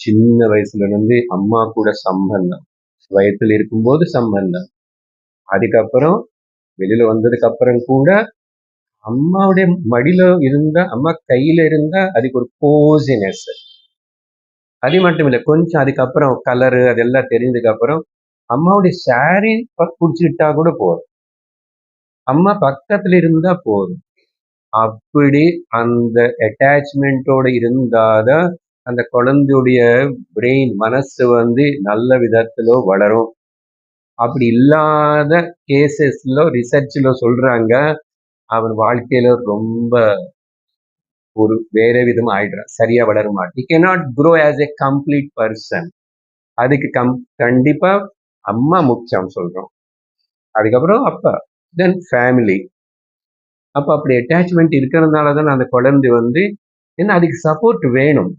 சின்ன வயசுல இருந்து அம்மா கூட சம்பந்தம், வயத்துல இருக்கும்போது சம்பந்தம், அதுக்கப்புறம் வெளியில வந்ததுக்கு அப்புறம் கூட அம்மாவுடைய மடியில இருந்தா, அம்மா கையில இருந்தா அதுக்கு ஒரு கோசினஸ். அது மட்டும் இல்ல, கொஞ்சம் அதுக்கப்புறம் கலரு அதெல்லாம் தெரிஞ்சதுக்கு அப்புறம் அம்மாவுடைய சாரி புடிச்சுக்கிட்டா கூட போதும், அம்மா பக்கத்துல இருந்தா போதும். அப்படி அந்த அட்டாச்மெண்டோட இருந்தாதான் அந்த குழந்தையுடைய பிரெயின், மனசு நல்ல விதத்துல வளரும். அப்படி இல்லாத கேசஸ்ல ரிசர்ச்ல சொல்றாங்க, அவன் வாழ்க்கையில ரொம்ப ஒரு வேற விதமா ஆயிடுறான், சரியா வளர மாட்டான். he cannot grow as a complete person. அதுக்கு கண்டிப்பா அம்மா முக்கியம் சொல்றோம், அதுக்கப்புறம் அப்பா, தென் ஃபேமிலி. அப்ப அப்படி அட்டாச்மெண்ட் இருக்கிறதுனால தான் அந்த குழந்தை என்ன அதுக்கு சப்போர்ட் வேணும்.